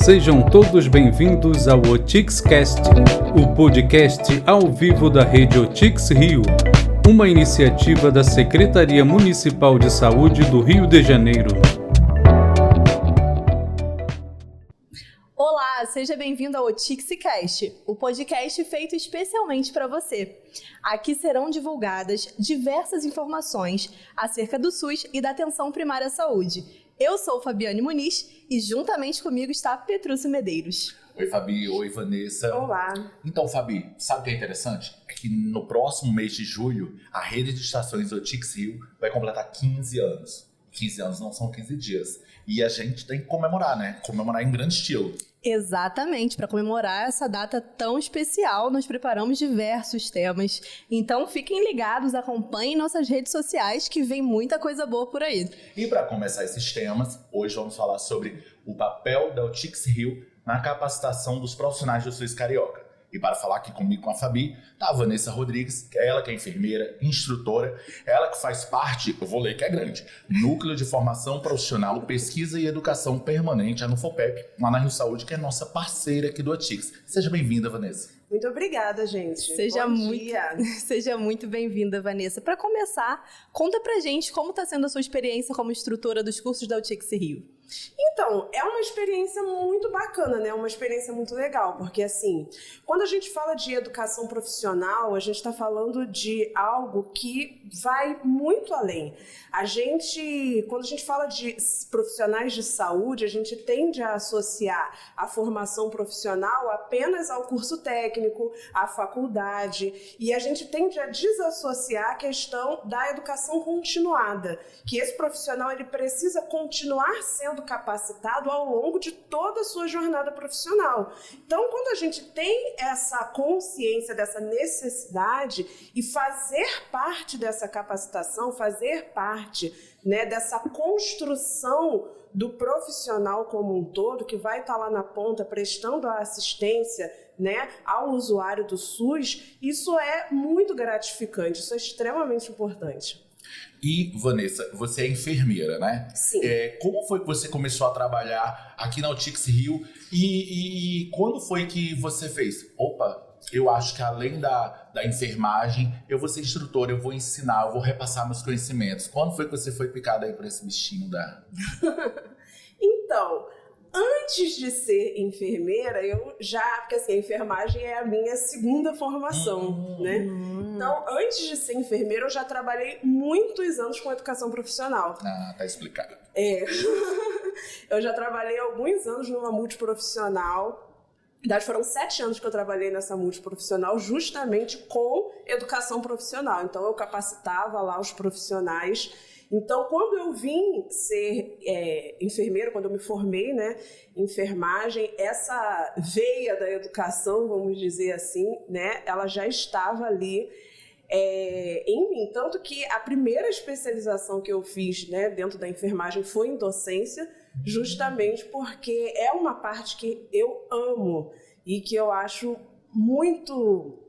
Sejam todos bem-vindos ao OTIXcast, o podcast ao vivo da rede OTIX Rio, uma iniciativa da Secretaria Municipal de Saúde do Rio de Janeiro. Olá, seja bem-vindo ao OTIXcast, o podcast feito especialmente para você. Aqui serão divulgadas diversas informações acerca do SUS e da atenção primária à saúde. Eu sou Fabiane Muniz e juntamente comigo está Petrúcio Medeiros. Oi, Fabi. Oi, Vanessa. Olá. Então, Fabi, sabe o que é interessante? É que no próximo mês de julho, a rede de estações OTIX Rio vai completar 15 anos. 15 anos não são 15 dias. E a gente tem que comemorar, né? Comemorar em grande estilo. Exatamente, para comemorar essa data tão especial, nós preparamos diversos temas. Então fiquem ligados, acompanhem nossas redes sociais que vem muita coisa boa por aí. E para começar esses temas, hoje vamos falar sobre o papel da OTIX Rio na capacitação dos profissionais do SUS carioca. E para falar aqui comigo com a Fabi, tá a Vanessa Rodrigues, que é ela que é enfermeira, instrutora, ela que faz parte, eu vou ler que é grande, Núcleo de Formação Profissional, Pesquisa e Educação Permanente, a NUFOPEP, lá na Rio Saúde, que é nossa parceira aqui do OTIX. Seja bem-vinda, Vanessa. Muito obrigada, gente. Seja muito bem-vinda, Vanessa. Para começar, conta pra gente como está sendo a sua experiência como instrutora dos cursos da OTIX Rio. Então, é uma experiência muito bacana, né? Uma experiência muito legal, porque assim, quando a gente fala de educação profissional, a gente está falando de algo que vai muito além. Quando a gente fala de profissionais de saúde, a gente tende a associar a formação profissional apenas ao curso técnico, à faculdade, e a gente tende a desassociar a questão da educação continuada, que esse profissional ele precisa continuar sendo capacitado ao longo de toda a sua jornada profissional. Então, quando a gente tem essa consciência dessa necessidade e fazer parte dessa capacitação, fazer parte, né, dessa construção do profissional como um todo, que vai estar lá na ponta prestando a assistência, né, ao usuário do SUS, isso é muito gratificante, isso é extremamente importante. E, Vanessa, você é enfermeira, né? Sim. Como foi que você começou a trabalhar aqui na OTIX Rio e quando foi que você fez? Opa, eu acho que além da enfermagem, eu vou ser instrutora, eu vou ensinar, eu vou repassar meus conhecimentos. Quando foi que você foi picada aí por esse bichinho da... Então, antes de ser enfermeira, porque assim, a enfermagem é a minha segunda formação, né? Então, antes de ser enfermeira, eu já trabalhei muitos anos com educação profissional. Ah, tá explicado. Eu já trabalhei alguns anos numa multiprofissional. Na verdade, foram 7 anos que eu trabalhei nessa multiprofissional justamente com educação profissional. Então, eu capacitava lá os profissionais. Então, quando eu vim ser enfermeira, quando eu me formei, né, em enfermagem, essa veia da educação, vamos dizer assim, né, ela já estava ali em mim. Tanto que a primeira especialização que eu fiz, né, dentro da enfermagem foi em docência, justamente porque é uma parte que eu amo e que eu acho muito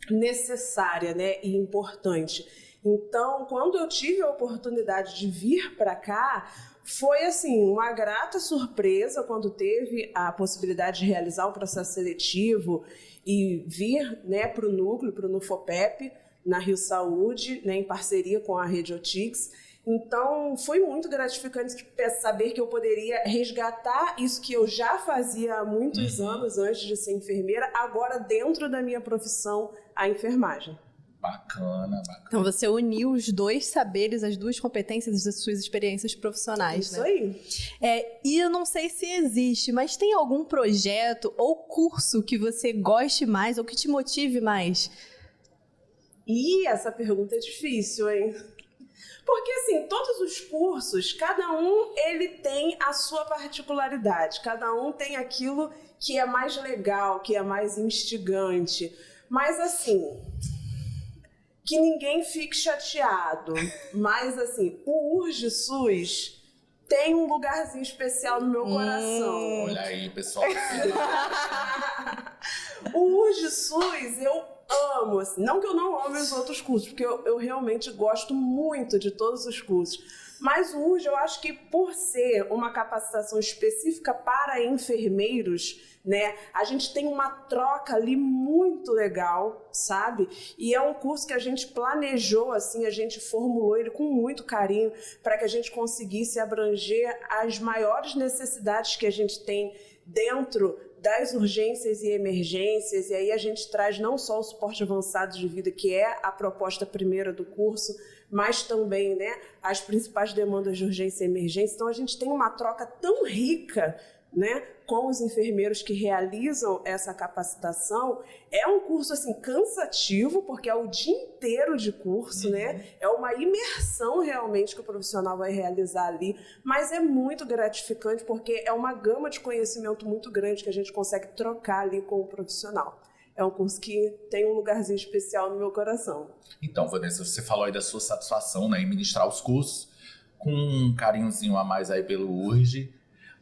necessária, né, e importante. Então, quando eu tive a oportunidade de vir para cá, foi assim, uma grata surpresa quando teve a possibilidade de realizar um processo seletivo e vir, né, para o núcleo, para o NUFOPEP, na Rio Saúde, né, em parceria com a rede OTIX. Então, foi muito gratificante saber que eu poderia resgatar isso que eu já fazia há muitos anos antes de ser enfermeira, agora dentro da minha profissão, a enfermagem. Bacana. Então você uniu os dois saberes, as duas competências das suas experiências profissionais, isso, né? Isso aí. E eu não sei se existe, mas tem algum projeto ou curso que você goste mais ou que te motive mais? Essa pergunta é difícil, hein? Porque, assim, todos os cursos, cada um ele tem a sua particularidade, cada um tem aquilo que é mais legal, que é mais instigante. Mas, assim, que ninguém fique chateado. Mas, assim, o UrgSUS tem um lugarzinho especial no meu coração. Olha aí, pessoal. O UrgSUS, eu amo, assim, não que eu não ame os outros cursos, porque eu realmente gosto muito de todos os cursos, Mas o URGE, eu acho que por ser uma capacitação específica para enfermeiros, né, a gente tem uma troca ali muito legal, sabe? E é um curso que a gente planejou, assim, a gente formulou ele com muito carinho para que a gente conseguisse abranger as maiores necessidades que a gente tem dentro das urgências e emergências, e aí a gente traz não só o suporte avançado de vida, que é a proposta primeira do curso, mas também, né, as principais demandas de urgência e emergência. Então a gente tem uma troca tão rica, né, com os enfermeiros que realizam essa capacitação. É um curso assim cansativo, porque é o dia inteiro de curso, né? É uma imersão realmente que o profissional vai realizar ali, mas é muito gratificante porque é uma gama de conhecimento muito grande que a gente consegue trocar ali com o profissional. É um curso que tem um lugarzinho especial no meu coração. Então, Vanessa, você falou aí da sua satisfação, né, em ministrar os cursos, com um carinhozinho a mais aí pelo URGE,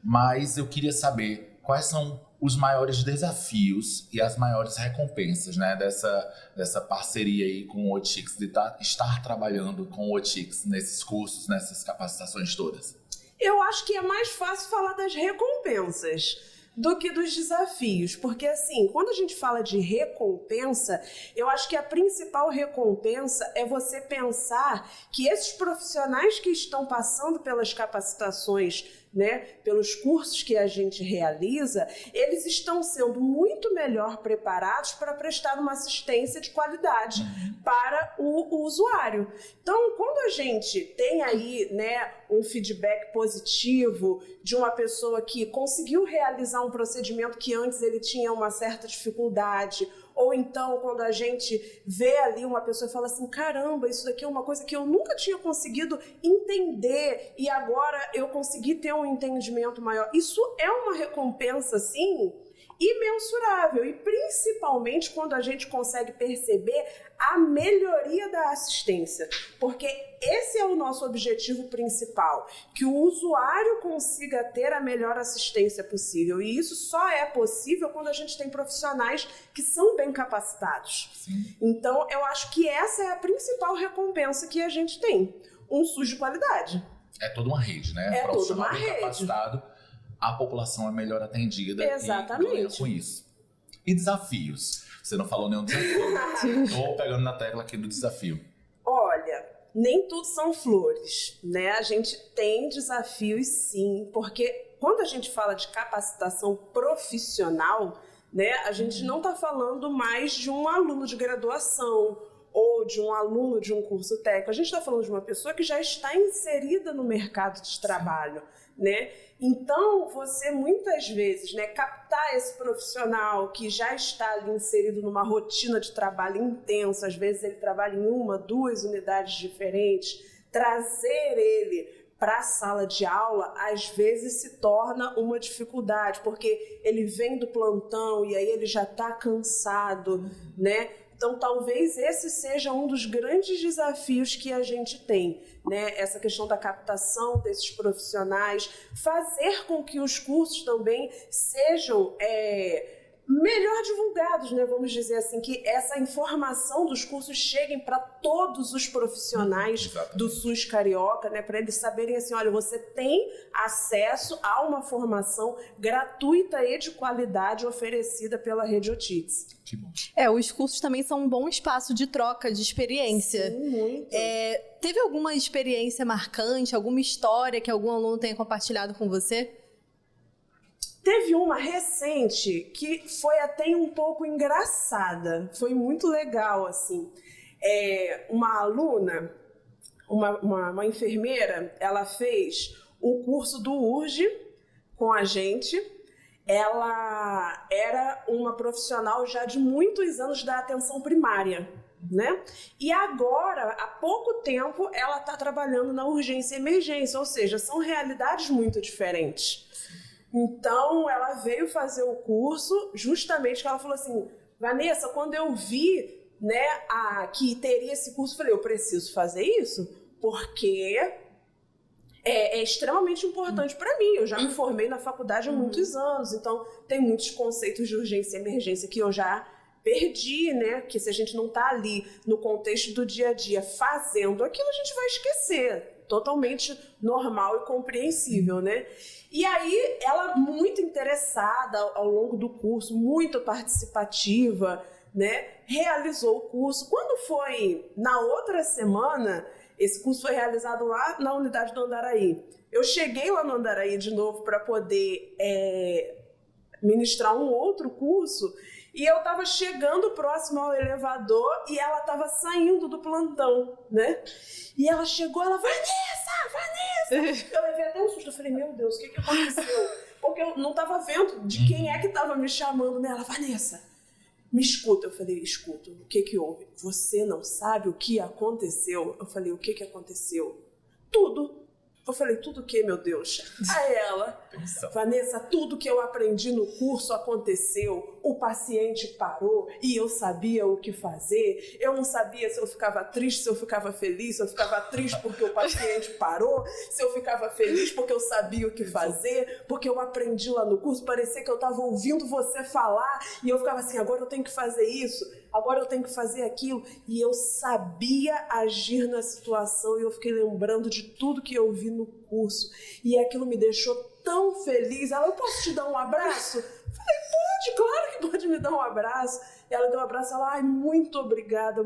mas eu queria saber quais são os maiores desafios e as maiores recompensas, né, dessa parceria aí com o OTICS, de estar trabalhando com o OTICS nesses cursos, nessas capacitações todas. Eu acho que é mais fácil falar das recompensas do que dos desafios, porque assim, quando a gente fala de recompensa, eu acho que a principal recompensa é você pensar que esses profissionais que estão passando pelas capacitações, né, pelos cursos que a gente realiza, eles estão sendo muito melhor preparados para prestar uma assistência de qualidade para o usuário. Então, quando a gente tem aí, né, um feedback positivo de uma pessoa que conseguiu realizar um procedimento que antes ele tinha uma certa dificuldade, ou então quando a gente vê ali uma pessoa e fala assim, caramba, isso daqui é uma coisa que eu nunca tinha conseguido entender e agora eu consegui ter um entendimento maior. Isso é uma recompensa, assim, imensurável, e principalmente quando a gente consegue perceber a melhoria da assistência, porque esse é o nosso objetivo principal, que o usuário consiga ter a melhor assistência possível, e isso só é possível quando a gente tem profissionais que são bem capacitados. Sim. Então, eu acho que essa é a principal recompensa que a gente tem, um SUS de qualidade. É toda uma rede, né? É toda uma bem rede. Capacitado, a população é melhor atendida. Exatamente. E ganha com isso. E desafios? Você não falou nenhum desafio. Estou pegando na tecla aqui do desafio. Olha, nem tudo são flores, né? A gente tem desafios sim, porque quando a gente fala de capacitação profissional, né, a gente não está falando mais de um aluno de graduação ou de um aluno de um curso técnico. A gente está falando de uma pessoa que já está inserida no mercado de trabalho, né? Então, você muitas vezes, né, captar esse profissional que já está ali inserido numa rotina de trabalho intensa, às vezes ele trabalha em 1, 2 unidades diferentes, trazer ele para a sala de aula, às vezes se torna uma dificuldade, porque ele vem do plantão e aí ele já está cansado, né? Então, talvez esse seja um dos grandes desafios que a gente tem, né? Essa questão da captação desses profissionais, fazer com que os cursos também sejam melhor divulgados, né? Vamos dizer assim, que essa informação dos cursos cheguem para todos os profissionais do SUS carioca, né? Para eles saberem assim, olha, você tem acesso a uma formação gratuita e de qualidade oferecida pela Rede OTICS. Que bom. Os cursos também são um bom espaço de troca de experiência. Sim, muito. Teve alguma experiência marcante, alguma história que algum aluno tenha compartilhado com você? Teve uma recente que foi até um pouco engraçada, foi muito legal, assim. Uma aluna, uma enfermeira, ela fez o curso do URGE com a gente. Ela era uma profissional já de muitos anos da atenção primária, né? E agora, há pouco tempo, ela está trabalhando na urgência e emergência, ou seja, são realidades muito diferentes. Então, ela veio fazer o curso justamente que ela falou assim, Vanessa, quando eu vi, né, que teria esse curso, eu falei, eu preciso fazer isso, porque é extremamente importante para mim. Eu já me formei na faculdade há muitos anos, então tem muitos conceitos de urgência e emergência que eu já perdi, né? Que se a gente não está ali no contexto do dia a dia fazendo aquilo, a gente vai esquecer. totalmente normal e compreensível, né? E aí, ela muito interessada ao longo do curso, muito participativa, né? Realizou o curso. Quando foi na outra semana, esse curso foi realizado lá na unidade do Andaraí. Eu cheguei lá no Andaraí de novo para poder ministrar um outro curso e eu estava chegando próximo ao elevador e ela estava saindo do plantão, né? E ela chegou, ela, Vanessa! Eu levei até um susto, eu falei, meu Deus, o que aconteceu? Porque eu não estava vendo de quem é que estava me chamando, né? Ela, Vanessa, me escuta. Eu falei, escuto, o que houve? Você não sabe o que aconteceu? Eu falei, o que aconteceu? Tudo. Eu falei, tudo o que, meu Deus? Aí ela, Vanessa, tudo que eu aprendi no curso aconteceu. O paciente parou e eu sabia o que fazer. Eu não sabia se eu ficava triste, se eu ficava feliz, se eu ficava triste porque o paciente parou, se eu ficava feliz porque eu sabia o que fazer, porque eu aprendi lá no curso. Parecia que eu estava ouvindo você falar e eu ficava assim, agora eu tenho que fazer isso, agora eu tenho que fazer aquilo. E eu sabia agir na situação e eu fiquei lembrando de tudo que eu vi no curso. E aquilo me deixou tão feliz. Ela, eu posso te dar um abraço? Falei, pode, claro que pode me dar um abraço. E ela deu um abraço, ela, ai, muito obrigada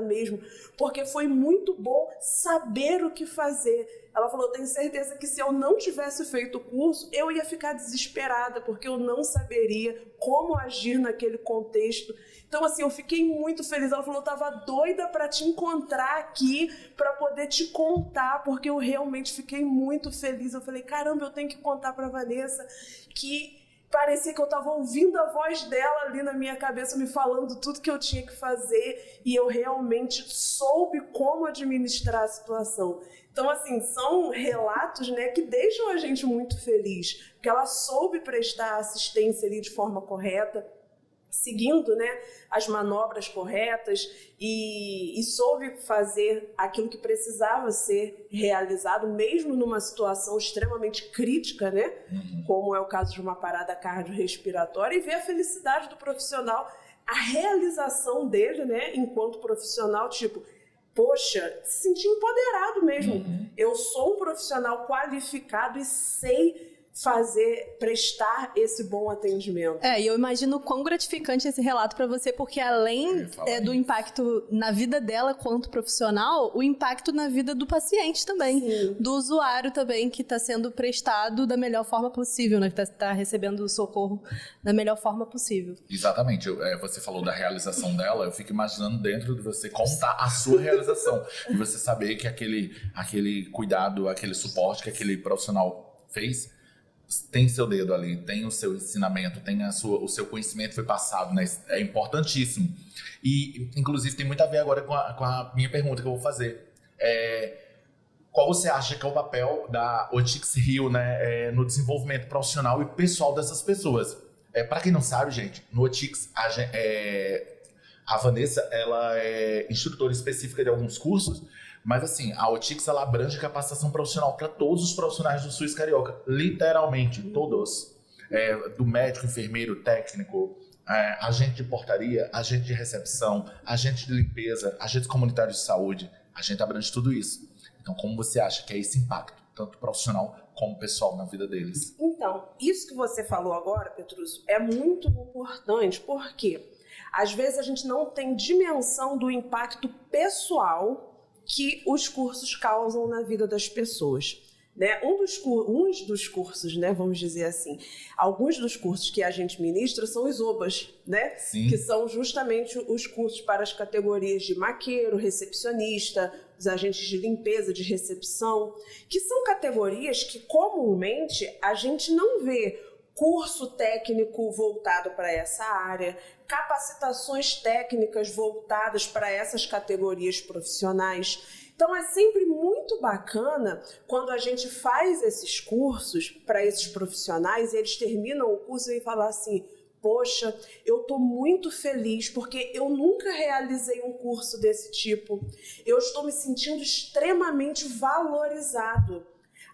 mesmo, porque foi muito bom saber o que fazer. Ela falou, eu tenho certeza que se eu não tivesse feito o curso, eu ia ficar desesperada, porque eu não saberia como agir naquele contexto. Então, assim, eu fiquei muito feliz. Ela falou, eu tava doida para te encontrar aqui, para poder te contar, porque eu realmente fiquei muito feliz. Eu falei, caramba, eu tenho que contar para Vanessa que parecia que eu estava ouvindo a voz dela ali na minha cabeça, me falando tudo que eu tinha que fazer, e eu realmente soube como administrar a situação. Então, assim, são relatos, né, que deixam a gente muito feliz, porque ela soube prestar assistência ali de forma correta, seguindo, né, as manobras corretas e soube fazer aquilo que precisava ser realizado, mesmo numa situação extremamente crítica, né, como é o caso de uma parada cardiorrespiratória, e ver a felicidade do profissional, a realização dele, né, enquanto profissional, tipo, poxa, se sentir empoderado mesmo. Eu sou um profissional qualificado e sei prestar esse bom atendimento. E eu imagino quão gratificante esse relato para você, porque além do impacto na vida dela quanto profissional, o impacto na vida do paciente também, sim, do usuário também, que está sendo prestado da melhor forma possível, né? Que está recebendo o socorro da melhor forma possível. Exatamente. Você falou da realização dela, eu fico imaginando dentro de você contar a sua realização, e você saber que aquele cuidado, aquele suporte que aquele profissional fez, tem seu dedo ali, tem o seu ensinamento, tem o seu conhecimento foi passado, né? É importantíssimo. E, inclusive, tem muito a ver agora com a minha pergunta que eu vou fazer. Qual você acha que é o papel da Otix Rio, né, no desenvolvimento profissional e pessoal dessas pessoas? Para quem não sabe, gente, no Otix, a Vanessa, ela é instrutora específica de alguns cursos, mas assim, a Otix, ela abrange capacitação profissional para todos os profissionais do SUS carioca, literalmente todos, do médico, enfermeiro, técnico, agente de portaria, agente de recepção, agente de limpeza, agente comunitário de saúde, a gente abrange tudo isso. Então, como você acha que é esse impacto, tanto profissional como pessoal na vida deles? Então, isso que você falou agora, Petrúcio, é muito importante, porque às vezes a gente não tem dimensão do impacto pessoal que os cursos causam na vida das pessoas, né? Uns dos cursos, né, vamos dizer assim, alguns dos cursos que a gente ministra são os OBAs, né? Sim. Que são justamente os cursos para as categorias de maqueiro, recepcionista, os agentes de limpeza, de recepção, que são categorias que comumente a gente não vê curso técnico voltado para essa área, capacitações técnicas voltadas para essas categorias profissionais. Então, é sempre muito bacana quando a gente faz esses cursos para esses profissionais e eles terminam o curso e falam assim, poxa, eu estou muito feliz porque eu nunca realizei um curso desse tipo. Eu estou me sentindo extremamente valorizado.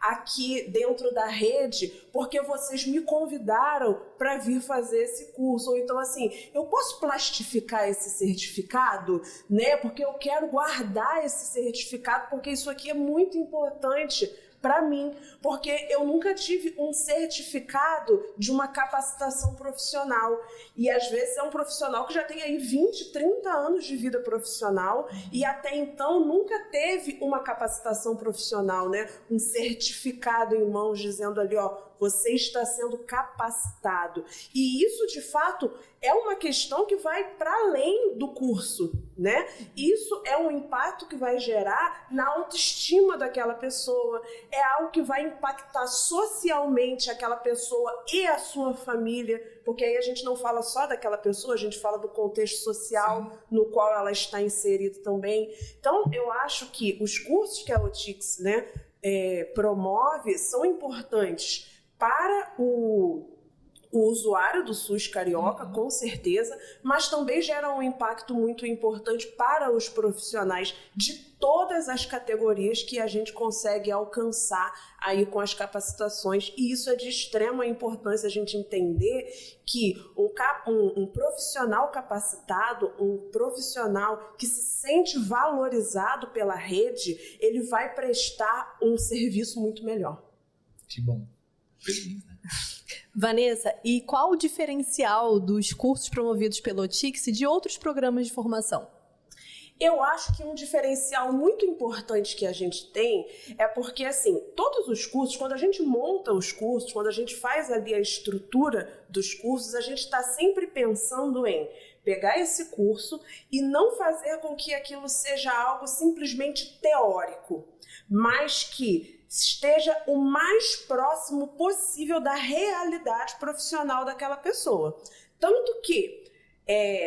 aqui dentro da rede porque vocês me convidaram para vir fazer esse curso. Ou então, assim, eu posso plastificar esse certificado, né? Porque eu quero guardar esse certificado, porque isso aqui é muito importante para mim, porque eu nunca tive um certificado de uma capacitação profissional. E às vezes é um profissional que já tem aí 20, 30 anos de vida profissional e até então nunca teve uma capacitação profissional, né? Um certificado em mãos dizendo ali, ó, você está sendo capacitado. E isso, de fato, é uma questão que vai para além do curso, né? Isso é um impacto que vai gerar na autoestima daquela pessoa, é algo que vai impactar socialmente aquela pessoa e a sua família, porque aí a gente não fala só daquela pessoa, a gente fala do contexto social no qual ela está inserida também. Então, eu acho que os cursos que a OTIX, né, promove são importantes para o usuário do SUS carioca, com certeza, mas também gera um impacto muito importante para os profissionais de todas as categorias que a gente consegue alcançar aí com as capacitações. E isso é de extrema importância a gente entender que um profissional capacitado, um profissional que se sente valorizado pela rede, ele vai prestar um serviço muito melhor. Que bom. Feliz, né? Vanessa, e qual o diferencial dos cursos promovidos pelo OTIX e de outros programas de formação? Eu acho que um diferencial muito importante que a gente tem é porque, assim, todos os cursos, quando a gente monta os cursos, quando a gente faz ali a estrutura dos cursos, a gente está sempre pensando em pegar esse curso e não fazer com que aquilo seja algo simplesmente teórico, mas que esteja o mais próximo possível da realidade profissional daquela pessoa. Tanto que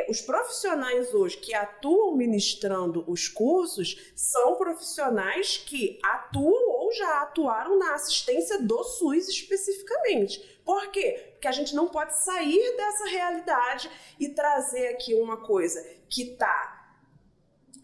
os profissionais hoje que atuam ministrando os cursos são profissionais que atuam ou já atuaram na assistência do SUS especificamente. Por quê? Porque a gente não pode sair dessa realidade e trazer aqui uma coisa que está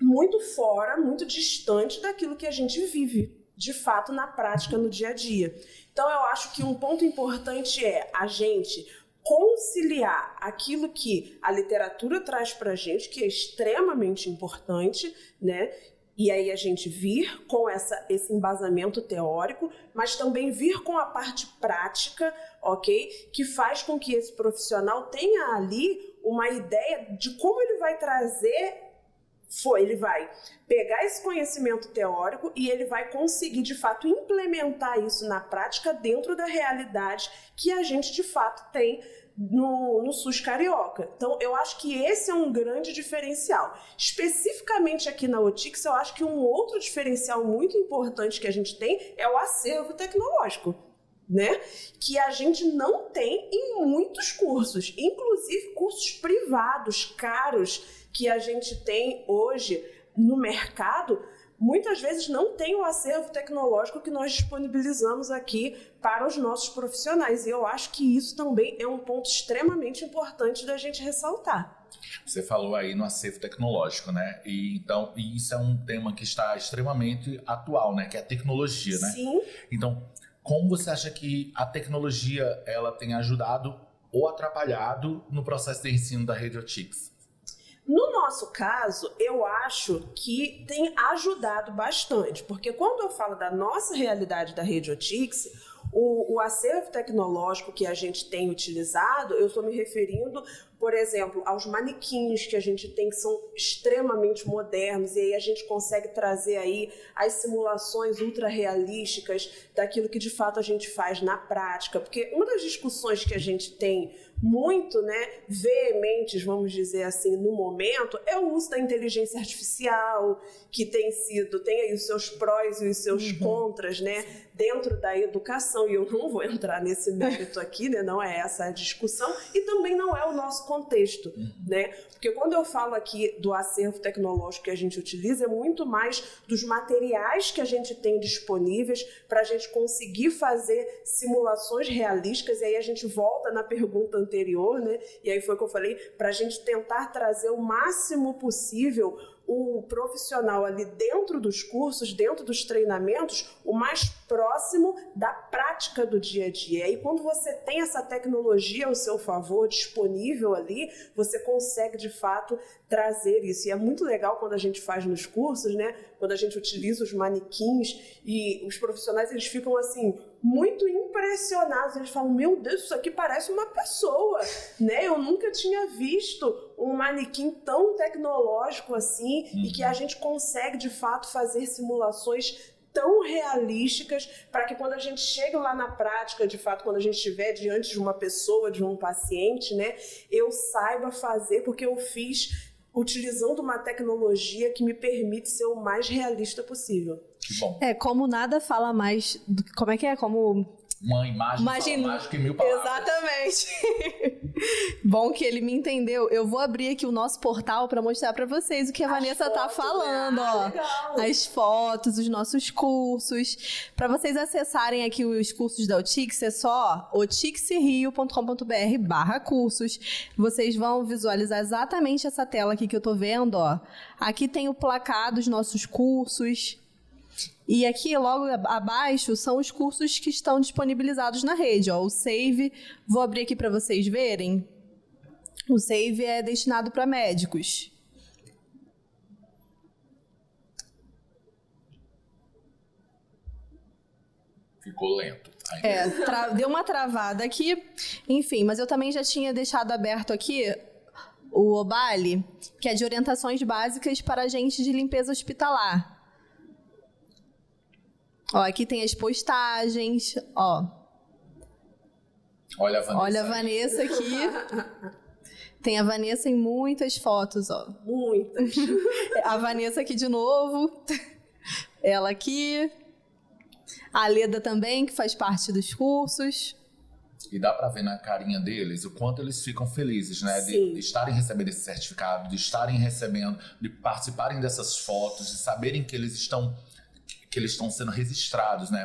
muito fora, muito distante daquilo que a gente vive de fato na prática, no dia a dia. Então eu acho que um ponto importante é a gente conciliar aquilo que a literatura traz para a gente, que é extremamente importante, né? E aí a gente vir com esse embasamento teórico, mas também vir com a parte prática, ok? Que faz com que esse profissional tenha ali uma ideia de como ele vai trazer. Ele vai pegar esse conhecimento teórico e ele vai conseguir, de fato, implementar isso na prática dentro da realidade que a gente, de fato, tem no SUS carioca. Então, eu acho que esse é um grande diferencial. Especificamente aqui na OTIX, eu acho que um outro diferencial muito importante que a gente tem é o acervo tecnológico, né? Que a gente não tem em muitos cursos, inclusive cursos privados, caros, que a gente tem hoje no mercado, muitas vezes não tem o acervo tecnológico que nós disponibilizamos aqui para os nossos profissionais. E eu acho que isso também é um ponto extremamente importante da gente ressaltar. Você falou aí no acervo tecnológico, né? E isso é um tema que está extremamente atual, né? Que é a tecnologia, né? Sim. Então, como você acha que a tecnologia ela tem ajudado ou atrapalhado no processo de ensino da rede OTIX? No nosso caso, eu acho que tem ajudado bastante, porque quando eu falo da nossa realidade da rede OTIX, o acervo tecnológico que a gente tem utilizado, eu estou me referindo, por exemplo, aos manequins que a gente tem, que são extremamente modernos, e aí a gente consegue trazer aí as simulações ultra realísticas daquilo que de fato a gente faz na prática, porque uma das discussões que a gente tem muito, né, veementes, vamos dizer assim, no momento, é o uso da inteligência artificial, que tem aí os seus prós e os seus contras, né, dentro da educação, e eu não vou entrar nesse mérito aqui, né, não é essa a discussão, e também não é o nosso contexto, né, porque quando eu falo aqui do acervo tecnológico que a gente utiliza, é muito mais dos materiais que a gente tem disponíveis para a gente conseguir fazer simulações realísticas, e aí a gente volta na pergunta anterior, né? E aí foi o que eu falei, para a gente tentar trazer o máximo possível o profissional ali dentro dos cursos, dentro dos treinamentos, o mais próximo da prática do dia a dia. E quando você tem essa tecnologia ao seu favor, disponível ali, você consegue, de fato, trazer isso. E é muito legal quando a gente faz nos cursos, né? Quando a gente utiliza os manequins e os profissionais, eles ficam assim, muito impressionados. Eles falam, meu Deus, isso aqui parece uma pessoa, né? Eu nunca tinha visto um manequim tão tecnológico assim e que a gente consegue, de fato, fazer simulações tão realísticas para que quando a gente chegue lá na prática, de fato, quando a gente estiver diante de uma pessoa, de um paciente, né, eu saiba fazer, porque eu fiz utilizando uma tecnologia que me permite ser o mais realista possível. Que bom. Como nada fala mais... Como é que é? Como... Uma imagem fala mais que 1000 palavras. Exatamente. Bom que ele me entendeu. Eu vou abrir aqui o nosso portal para mostrar para vocês o que a Vanessa tá falando, ó. Legal. As fotos, os nossos cursos. Para vocês acessarem aqui os cursos da OTIX, é só otixrio.com.br/cursos. Vocês vão visualizar exatamente essa tela aqui que eu tô vendo, ó. Aqui tem o placar dos nossos cursos. E aqui, logo abaixo, são os cursos que estão disponibilizados na rede. Ó, o Save, vou abrir aqui para vocês verem. O Save é destinado para médicos. Ficou lento. Deu uma travada aqui. Enfim, mas eu também já tinha deixado aberto aqui o Obali, que é de orientações básicas para agentes de limpeza hospitalar. Ó, aqui tem as postagens, ó. Olha a Vanessa. Olha a Vanessa aqui. Tem a Vanessa em muitas fotos, ó. Muitas. A Vanessa aqui de novo. Ela aqui. A Leda também, que faz parte dos cursos. E dá pra ver na carinha deles o quanto eles ficam felizes, né? De estarem recebendo esse certificado, de estarem recebendo, de participarem dessas fotos, de saberem que eles estão sendo registrados, né?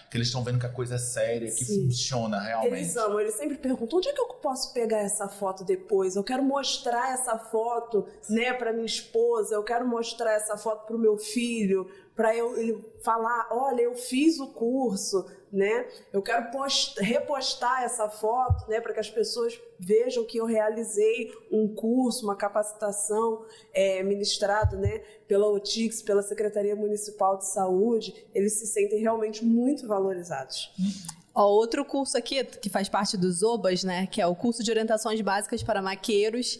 Que eles estão vendo que a coisa é séria, que funciona realmente. Eles amam, eles sempre perguntam, onde é que eu posso pegar essa foto depois? Eu quero mostrar essa foto, né, para minha esposa, eu quero mostrar essa foto para o meu filho, para ele falar, olha, eu fiz o curso, né? Eu quero repostar essa foto, né, para que as pessoas vejam que eu realizei um curso, uma capacitação ministrado, né, pela OTIX, pela Secretaria Municipal de Saúde. Eles se sentem realmente muito valorizados. Ó, outro curso aqui, que faz parte dos OBAs, né, que é o curso de orientações básicas para maqueiros.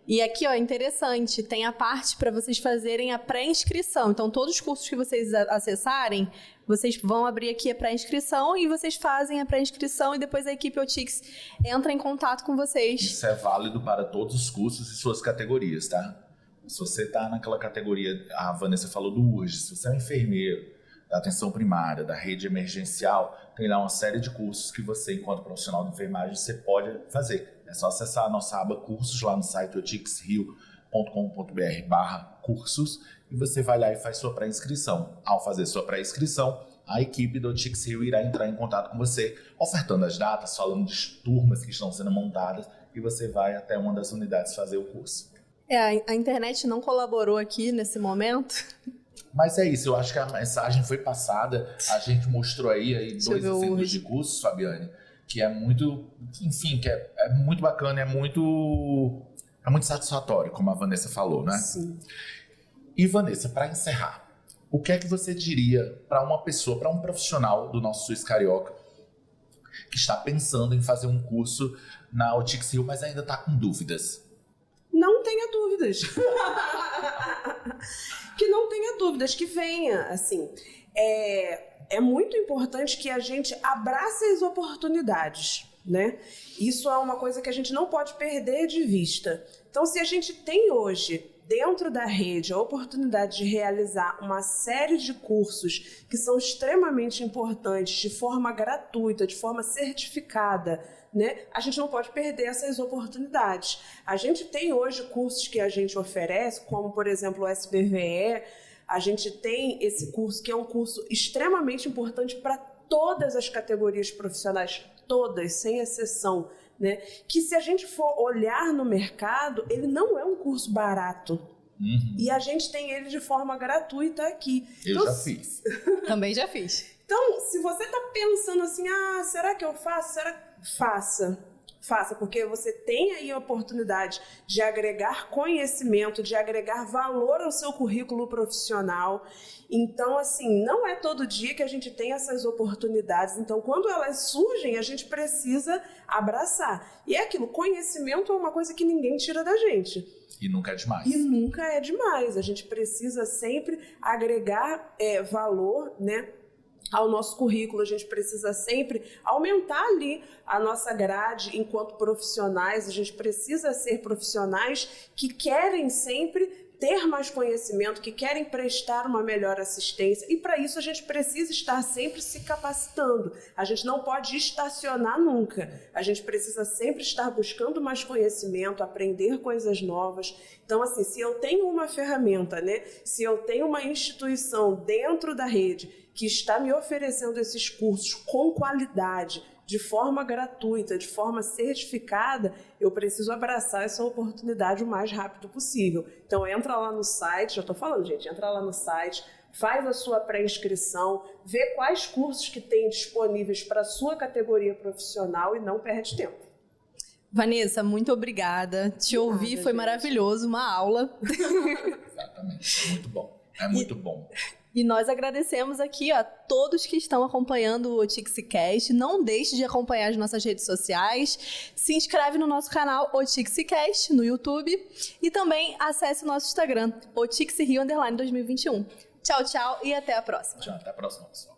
E aqui, ó, interessante, tem a parte para vocês fazerem a pré-inscrição. Então, todos os cursos que vocês acessarem, vocês vão abrir aqui a pré-inscrição e vocês fazem a pré-inscrição e depois a equipe OTIX entra em contato com vocês. Isso é válido para todos os cursos e suas categorias, tá? Se você tá naquela categoria, a Vanessa falou do URGS, se você é um enfermeiro da atenção primária, da rede emergencial, tem lá uma série de cursos que você, enquanto profissional de enfermagem, você pode fazer. É só acessar a nossa aba cursos lá no site otixrio.com.br/cursos e você vai lá e faz sua pré-inscrição. Ao fazer sua pré-inscrição, a equipe do OTIX Rio irá entrar em contato com você, ofertando as datas, falando de turmas que estão sendo montadas e você vai até uma das unidades fazer o curso. A internet não colaborou aqui nesse momento. Mas é isso, eu acho que a mensagem foi passada, a gente mostrou aí 2 exemplos de cursos, Fabiane, que é muito, enfim, que é muito bacana, é muito satisfatório, como a Vanessa falou, né? Sim. E Vanessa, para encerrar, o que é que você diria para uma pessoa, para um profissional do nosso SUS Carioca, que está pensando em fazer um curso na OTIX Rio, mas ainda está com dúvidas? Não tenha dúvidas. Que não tenha dúvidas, que venha, assim. É muito importante que a gente abrace as oportunidades, né? Isso é uma coisa que a gente não pode perder de vista. Então, se a gente tem hoje, dentro da rede, a oportunidade de realizar uma série de cursos que são extremamente importantes, de forma gratuita, de forma certificada, né? A gente não pode perder essas oportunidades. A gente tem hoje cursos que a gente oferece, como, por exemplo, o SBVE. A gente tem esse curso, que é um curso extremamente importante para todas as categorias profissionais, todas, sem exceção, né? Que se a gente for olhar no mercado, ele não é um curso barato, E a gente tem ele de forma gratuita aqui. Eu já fiz. Também já fiz. Então, se você tá pensando assim, será que eu faço? Faça, porque você tem aí a oportunidade de agregar conhecimento, de agregar valor ao seu currículo profissional. Então, assim, não é todo dia que a gente tem essas oportunidades. Então, quando elas surgem, a gente precisa abraçar. E é aquilo, conhecimento é uma coisa que ninguém tira da gente. E nunca é demais. E nunca é demais. A gente precisa sempre agregar valor, né, ao nosso currículo. A gente precisa sempre aumentar ali a nossa grade enquanto profissionais. A gente precisa ser profissionais que querem sempre ter mais conhecimento, que querem prestar uma melhor assistência, e para isso a gente precisa estar sempre se capacitando. A gente não pode estacionar nunca. A gente precisa sempre estar buscando mais conhecimento, aprender coisas novas. Então, assim, se eu tenho uma ferramenta, né, se eu tenho uma instituição dentro da rede que está me oferecendo esses cursos com qualidade, de forma gratuita, de forma certificada, eu preciso abraçar essa oportunidade o mais rápido possível. Então, entra lá no site, já estou falando, gente, entra lá no site, faz a sua pré-inscrição, vê quais cursos que tem disponíveis para a sua categoria profissional e não perde tempo. Vanessa, muito obrigada. Te ouvir foi maravilhoso, uma aula. Exatamente, muito bom. É muito bom. E nós agradecemos aqui a todos que estão acompanhando o OTIXcast. Não deixe de acompanhar as nossas redes sociais. Se inscreve no nosso canal OTIXcast no YouTube. E também acesse o nosso Instagram, OTIXRio_2021. Tchau, tchau e até a próxima. Tchau, até a próxima, pessoal.